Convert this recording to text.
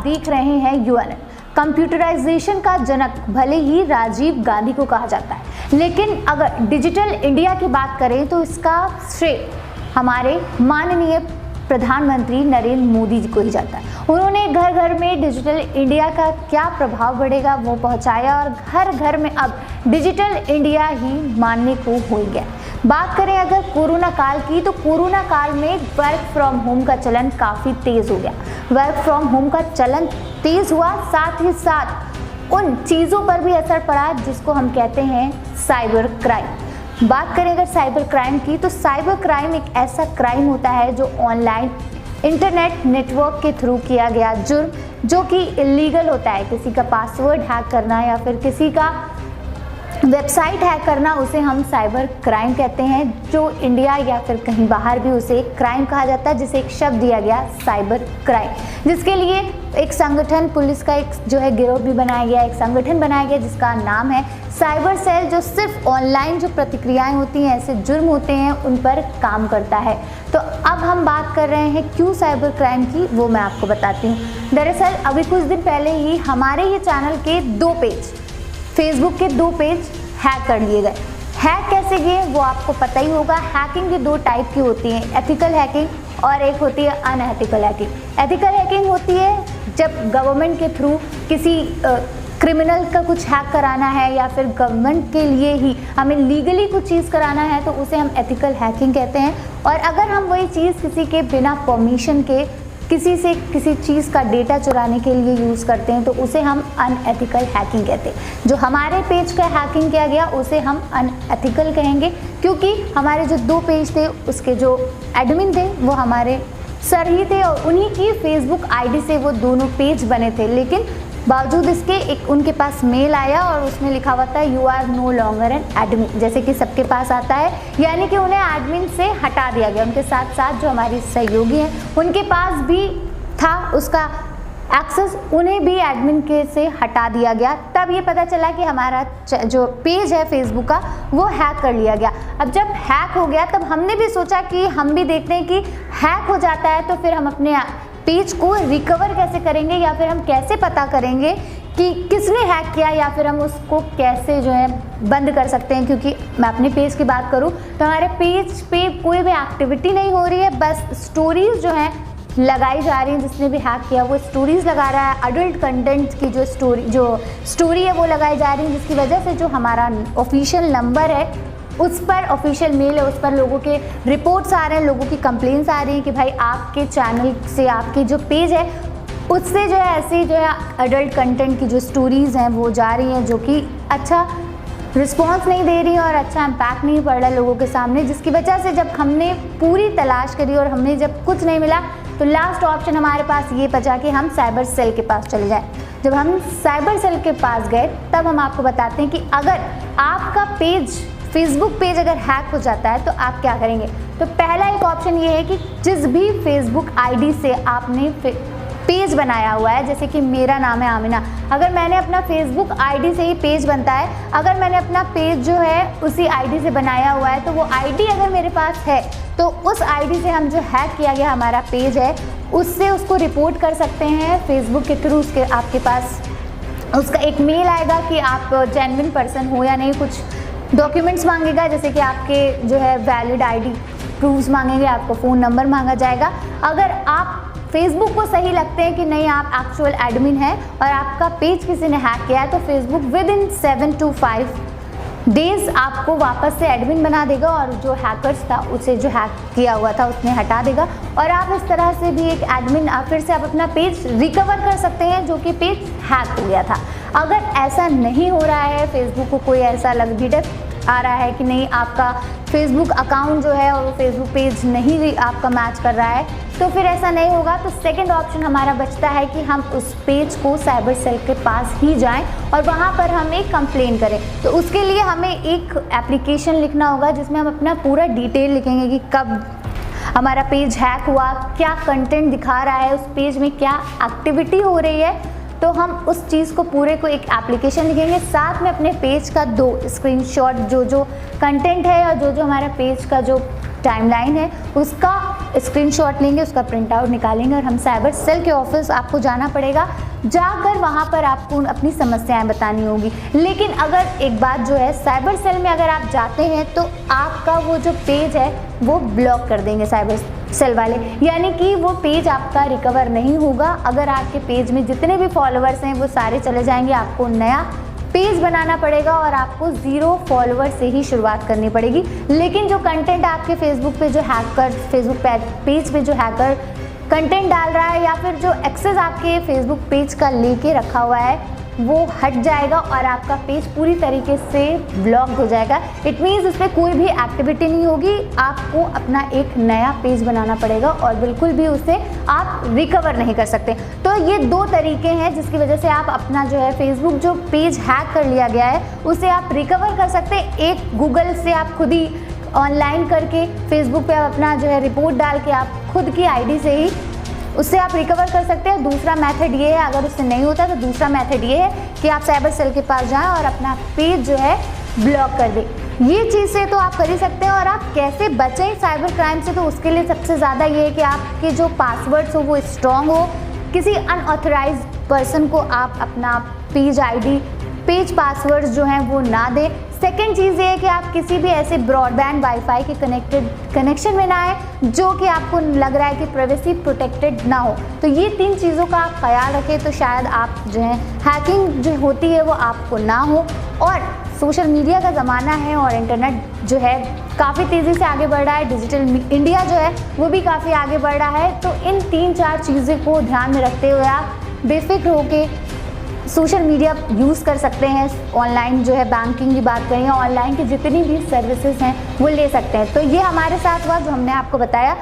सीख रहे हैं यूएन। कंप्यूटराइजेशन का जनक भले ही राजीव गांधी को कहा जाता है, लेकिन अगर डिजिटल इंडिया की बात करें तो इसका श्रेय हमारे माननीय प्रधानमंत्री नरेंद्र मोदी जी को ही जाता है। उन्होंने घर घर में डिजिटल इंडिया का क्या प्रभाव बढ़ेगा वो पहुंचाया और घर घर में अब डिजिटल इंडिया ही मानने को हो गया। बात करें अगर कोरोना काल की, तो कोरोना काल में वर्क फ्रॉम होम का चलन काफ़ी तेज़ हो गया। वर्क फ्रॉम होम का चलन तेज़ हुआ, साथ ही साथ उन चीज़ों पर भी असर पड़ा जिसको हम कहते हैं साइबर क्राइम। बात करें अगर साइबर क्राइम की, तो साइबर क्राइम एक ऐसा क्राइम होता है जो ऑनलाइन इंटरनेट नेटवर्क के थ्रू किया गया जुर्म जो कि इलीगल होता है। किसी का पासवर्ड हैक करना या फिर किसी का वेबसाइट हैक करना, उसे हम साइबर क्राइम कहते हैं। जो इंडिया या फिर कहीं बाहर भी उसे एक क्राइम कहा जाता है, जिसे एक शब्द दिया गया साइबर क्राइम, जिसके लिए एक संगठन, पुलिस का एक जो है गिरोह भी बनाया गया, एक संगठन बनाया गया जिसका नाम है साइबर सेल, जो सिर्फ ऑनलाइन जो प्रतिक्रियाएं होती हैं, ऐसे जुर्म होते हैं, उन पर काम करता है। तो अब हम बात कर रहे हैं क्यों साइबर क्राइम की, वो मैं आपको बताती हूँ। दरअसल अभी कुछ दिन पहले ही हमारे ये चैनल के 2 पेज, फेसबुक के 2 पेज हैक कर लिए गए। हैक कैसे गए वो आपको पता ही होगा। हैकिंग 2 टाइप की होती हैं, एथिकल हैकिंग और एक होती है अनएथिकल हैकिंग। एथिकल हैकिंग होती है जब गवर्नमेंट के थ्रू किसी क्रिमिनल का कुछ हैक कराना है या फिर गवर्नमेंट के लिए ही हमें लीगली कुछ चीज़ कराना है, तो उसे हम एथिकल हैकिंग कहते हैं। और अगर हम वही चीज़ किसी के बिना परमिशन के किसी से किसी चीज़ का डेटा चुराने के लिए यूज़ करते हैं, तो उसे हम अनएथिकल हैकिंग कहते हैं। जो हमारे पेज का हैकिंग किया गया उसे हम अनएथिकल कहेंगे, क्योंकि हमारे जो 2 पेज थे उसके जो एडमिन थे वो हमारे सर ही थे और उन्हीं की फेसबुक आईडी से वो दोनों पेज बने थे। लेकिन बावजूद इसके एक उनके पास मेल आया और उसमें लिखा हुआ था you are no longer an admin, जैसे कि सबके पास आता है, यानी कि उन्हें एडमिन से हटा दिया गया। उनके साथ साथ जो हमारी सहयोगी हैं उनके पास भी था उसका एक्सेस, उन्हें भी एडमिन के से हटा दिया गया। तब ये पता चला कि हमारा जो पेज है फेसबुक का वो हैक कर लिया गया। अब जब हैक हो गया तब हमने भी सोचा कि हम भी देखते हैं कि हैक हो जाता है तो फिर हम अपने पेज को रिकवर कैसे करेंगे या फिर हम कैसे पता करेंगे कि किसने हैक किया या फिर हम उसको कैसे जो है बंद कर सकते हैं। क्योंकि मैं अपने पेज की बात करूं तो हमारे पेज पे कोई भी एक्टिविटी नहीं हो रही है, बस स्टोरीज जो हैं लगाई जा रही हैं। जिसने भी हैक किया वो स्टोरीज लगा रहा है, अडल्ट कंटेंट की जो स्टोरी है वो लगाई जा रही है, जिसकी वजह से जो हमारा ऑफिशियल नंबर है उस पर, ऑफिशियल मेल है उस पर लोगों के रिपोर्ट्स आ रहे हैं, लोगों की कंप्लेंट्स आ रही हैं कि भाई आपके चैनल से, आपके जो पेज है उससे जो है ऐसी जो है अडल्ट कंटेंट की जो स्टोरीज़ हैं वो जा रही हैं, जो कि अच्छा रिस्पॉन्स नहीं दे रही और अच्छा इम्पैक्ट नहीं पड़ रहा लोगों के सामने। जिसकी वजह से जब हमने पूरी तलाश करी और हमने जब कुछ नहीं मिला तो लास्ट ऑप्शन हमारे पास ये बचा कि हम साइबर सेल के पास चले जाएं। जब हम साइबर सेल के पास गए तब हम आपको बताते हैं कि अगर आपका पेज, फेसबुक पेज अगर हैक हो जाता है तो आप क्या करेंगे। तो पहला एक ऑप्शन ये है कि जिस भी फेसबुक आईडी से आपने पेज बनाया हुआ है, जैसे कि मेरा नाम है आमिना, अगर मैंने अपना फेसबुक आईडी से ही पेज बनता है, अगर मैंने अपना पेज जो है उसी आईडी से बनाया हुआ है, तो वो आईडी अगर मेरे पास है तो उस आईडी से हम जो हैक किया गया हमारा पेज है उससे उसको रिपोर्ट कर सकते हैं फेसबुक के थ्रू। उसके आपके पास उसका एक मेल आएगा कि आप जेन्युइन पर्सन हो या नहीं, कुछ डॉक्यूमेंट्स मांगेगा जैसे कि आपके जो है वैलिड आईडी प्रूफ्स मांगेंगे, आपको फ़ोन नंबर मांगा जाएगा। अगर आप फेसबुक को सही लगते हैं कि नहीं आप एक्चुअल एडमिन हैं और आपका पेज किसी ने हैक किया है, तो Facebook with in 7 to 5 days आपको वापस से एडमिन बना देगा और जो हैकर्स था उसे जो हैक किया हुआ था उसने हटा देगा और आप इस तरह से भी एक एडमिन फिर से आप अपना पेज रिकवर कर सकते हैं जो कि पेज हैक हो गया था। अगर ऐसा नहीं हो रहा है, फेसबुक को कोई ऐसा झिझक आ रहा है कि नहीं आपका फेसबुक अकाउंट जो है और वो फेसबुक पेज नहीं आपका मैच कर रहा है, तो फिर ऐसा नहीं होगा तो सेकंड ऑप्शन हमारा बचता है कि हम उस पेज को साइबर सेल के पास ही जाएं और वहाँ पर हम एक कंप्लेन करें। तो उसके लिए हमें एक एप्लीकेशन लिखना होगा जिसमें हम अपना पूरा डिटेल लिखेंगे कि कब हमारा पेज हैक हुआ, क्या कंटेंट दिखा रहा है, उस पेज में क्या एक्टिविटी हो रही है। तो हम उस चीज़ को पूरे को एक एप्लीकेशन लिखेंगे, साथ में अपने पेज का 2 स्क्रीनशॉट जो कंटेंट है और जो हमारा पेज का जो टाइमलाइन है उसका स्क्रीनशॉट लेंगे, उसका प्रिंट आउट निकालेंगे और हम साइबर सेल के ऑफिस आपको जाना पड़ेगा, जाकर वहाँ पर आपको अपनी समस्याएं बतानी होगी। लेकिन अगर एक बात जो है, साइबर सेल में अगर आप जाते हैं तो आपका वो जो पेज है वो ब्लॉक कर देंगे साइबर सेल वाले, यानी कि वो पेज आपका रिकवर नहीं होगा। अगर आपके पेज में जितने भी फॉलोअर्स हैं वो सारे चले जाएंगे, आपको नया पेज बनाना पड़ेगा और आपको 0 फॉलोअर से ही शुरुआत करनी पड़ेगी। लेकिन जो कंटेंट आपके फेसबुक पे जो हैकर फेसबुक पेज पे जो हैकर कंटेंट डाल रहा है या फिर जो एक्सेस आपके फेसबुक पेज का लेके रखा हुआ है वो हट जाएगा और आपका पेज पूरी तरीके से ब्लॉक हो जाएगा। इट मीन्स इस पर कोई भी एक्टिविटी नहीं होगी, आपको अपना एक नया पेज बनाना पड़ेगा और बिल्कुल भी उसे आप रिकवर नहीं कर सकते। तो ये 2 तरीके हैं जिसकी वजह से आप अपना जो है फेसबुक जो पेज हैक कर लिया गया है उसे आप रिकवर कर सकते हैं। एक गूगल से आप खुद ही ऑनलाइन करके फेसबुक पे आप अपना जो है रिपोर्ट डाल के आप खुद की आईडी से ही उससे आप रिकवर कर सकते हैं। दूसरा मेथड ये है, अगर उससे नहीं होता तो दूसरा मेथड ये है कि आप साइबर सेल के पास जाएं और अपना पेज जो है ब्लॉक कर दें। ये चीज़ से तो आप कर ही सकते हैं। और आप कैसे बचें साइबर क्राइम से, तो उसके लिए सबसे ज़्यादा ये है कि आपके जो पासवर्ड्स हो वो स्ट्रॉन्ग हो, किसी अनऑथराइज्ड पर्सन को आप अपना पेज आईडी पेज पासवर्ड्स जो हैं वो ना दें। सेकेंड चीज़ ये है कि आप किसी भी ऐसे ब्रॉडबैंड वाईफाई के कनेक्शन में ना आए जो कि आपको लग रहा है कि प्राइवेसी प्रोटेक्टेड ना हो। तो ये 3 चीज़ों का आप ख्याल रखें तो शायद आप जो है हैकिंग जो होती है वो आपको ना हो। और सोशल मीडिया का ज़माना है और इंटरनेट जो है काफ़ी तेज़ी से आगे बढ़ रहा है, डिजिटल इंडिया जो है वो भी काफ़ी आगे बढ़ रहा है। तो इन 3-4 चीज़ों को ध्यान में रखते हुए आप बेफिक्र होकर सोशल मीडिया यूज़ कर सकते हैं। ऑनलाइन जो है बैंकिंग की बात करें या ऑनलाइन की जितनी भी सर्विसेज हैं वो ले सकते हैं। तो ये हमारे साथ हुआ जो हमने आपको बताया।